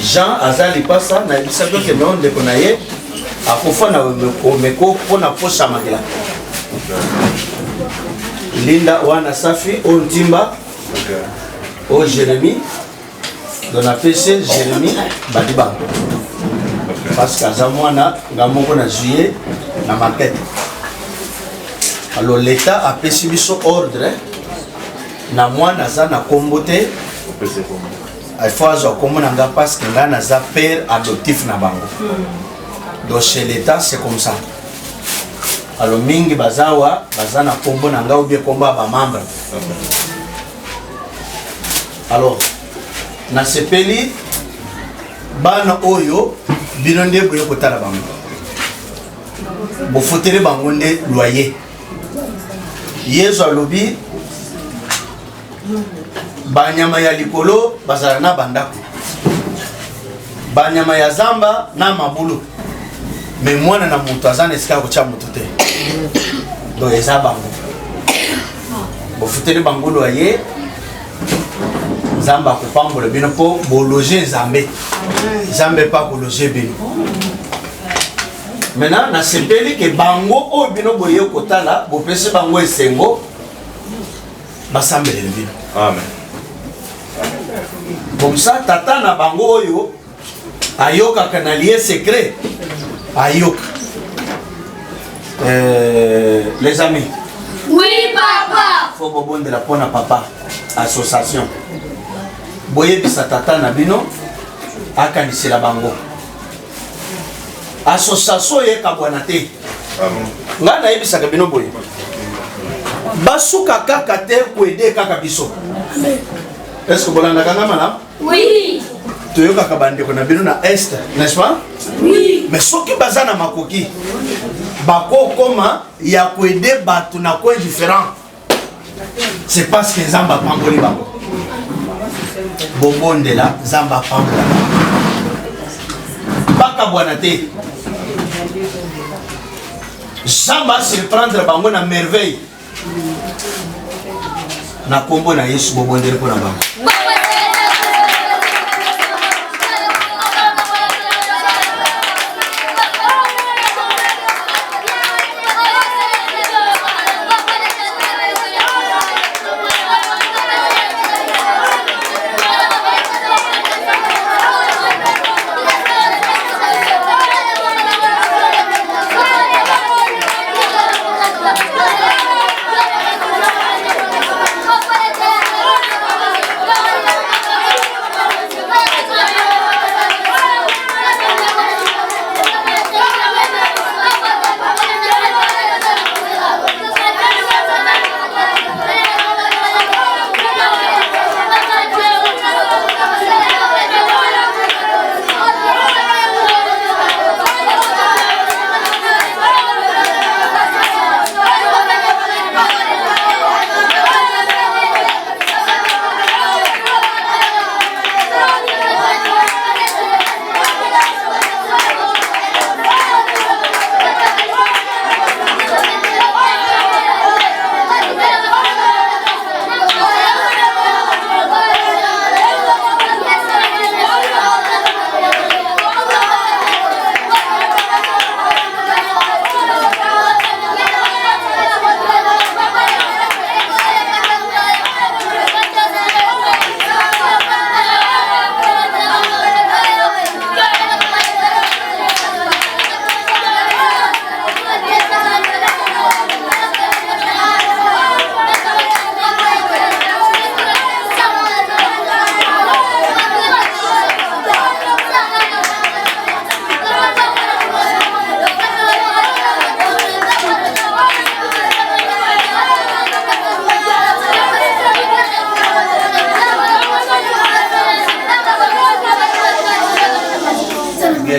S4: Jean Azali Passa, na bisako ke on de konaye. Akofa na omeko pona posa magela. Linda wana Safi, on Timba. O Jérémy. Dans la PC, Jérémy Badiba. Parce qu'à Zamouana, Gamoko na juillet, na maquette. Alors l'État a pésimé son ordre. Na moi, naza na kombote. Il faut avoir comme on parce que là, naza père adoptif na bango. Donc chez l'État, c'est comme ça. Alors mingi bazawa, bazana kombo nanga ou bien kombo ba membre. Alors na sepeli bana oyo binonde boyo kotala bango bo fotere bango nde loyer yezo alobi banyama ya likolo bazala na bandako banyama ya zamba na mabulu me mwana na mutu azana esika kotia mutu te donc eza bango bo fotere bango loyer Zamba kupambola bino po bologer Zambé. Zambé pas bologer bino. Maintenant na sepeli ke bango o bino boye kotala bo pese bango esengo basambele bino.
S3: Amen.
S4: Comme ça tata na bango oyo ayoka canalier secret ayoka. Les amis.
S5: Oui papa.
S4: Faut bobonde la pona papa association. Boye bisa tata na bino akanisela bango association ye kabwana te nga na yebisa ka bino boye basuka kaka te kwede kaka biso est-ce que bolanda kana mana
S5: Oui.
S4: toyoka ka bandeko na bino na est n'est-ce pas
S5: Oui.
S4: mais soki bazana makoki bako koma ya kwede batu na coin différent c'est parce que Zamba pamboli bango bobondela Zamba pambola baka bwana te Zamba surprendre bango na merveille na kombo na Yesu bobondela ko na bango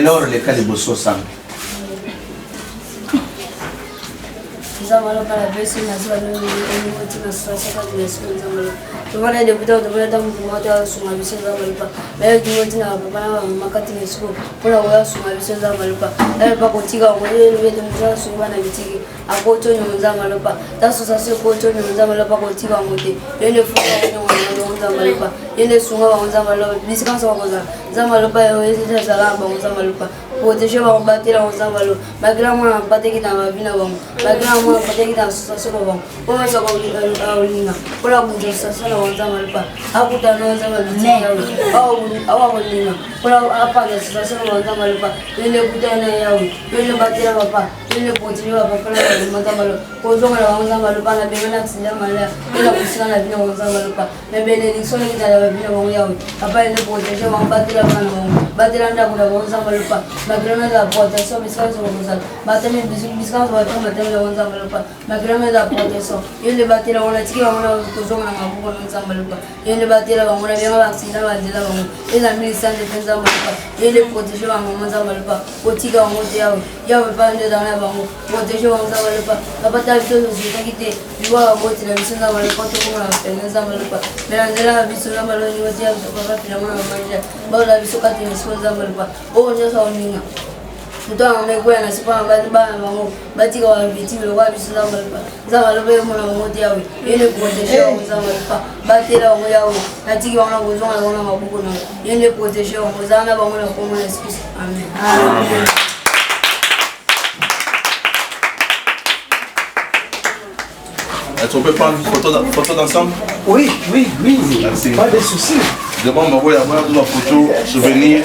S4: alors les cas de Bosso Sam
S7: nzambe aloba na besi naziba nongo tina sasaka dilesko nzambe aloba tobana deputa tobana tamu tumata sunga biso nzambe aloba bayo dingo tina papa na makati nesko mpona koya sunga biso nzambe aloba ayo pa kotika ngoye lobete mutala sunga na bitiki akotonyo nzambe aloba tasosasi kotonyo nzambe aloba kotika ngote yende fuka ngo nzambe aloba yende sunga ba nzambe aloba bisikansa bakoza nzambe aloba yo yende zala ba nzambe aloba protéger ba batela nzambe aloba bagira mwana bateki na babina bango bagira mwana bateki na association bango kwa sababu aulinga kwa kunja association nzambe aloba akuta no nzambe aloba au aulinga kwa apa na association nzambe aloba yende kutana yawe yende batela papa yende protéger ba papa na nzambe aloba ko zonga na nzambe aloba na bengana tsila mala yende kusina na bina nzambe aloba na benediction ni na babina bango yawe papa yende protéger ba batela bana bango batela nda kuna nzambe aloba bagrama da proteção biscans vamos bateme biscans bateme bateme da nzambe aloba bagrama da proteção yende batela wana tiki wana kuzonga na mabuko na nzambe aloba yende batela bango na bema vaccina bandela bango eza milisante nzambe aloba yende protéger bango nzambe aloba otika bango yawe pande da na bango protéger bango nzambe aloba babata biso zitakite biwa boti na biso nzambe aloba to kuna na nzambe aloba melandela biso nzambe aloba ni watia baba pila mwana manja bala biso kati na biso nzambe aloba o nyosa oninga Então, eu me conheço, se for uma coisa bem, vamos bater com a vítima, eu vou avisar o Zamba. Zamba, eu vou mandar um dia, ele protegeu o Zamba, bater lá o Yahoo, a tia vai na cozinha, ela vai na boca, ele protegeu o Zamba, vamos na como na esquisa. Amém.
S3: Est-ce qu'on peut prendre une photo d'ensemble?
S4: Oui, oui, oui.
S3: Merci.
S4: Pas de soucis.
S3: Devant, on va voir la photo souvenir.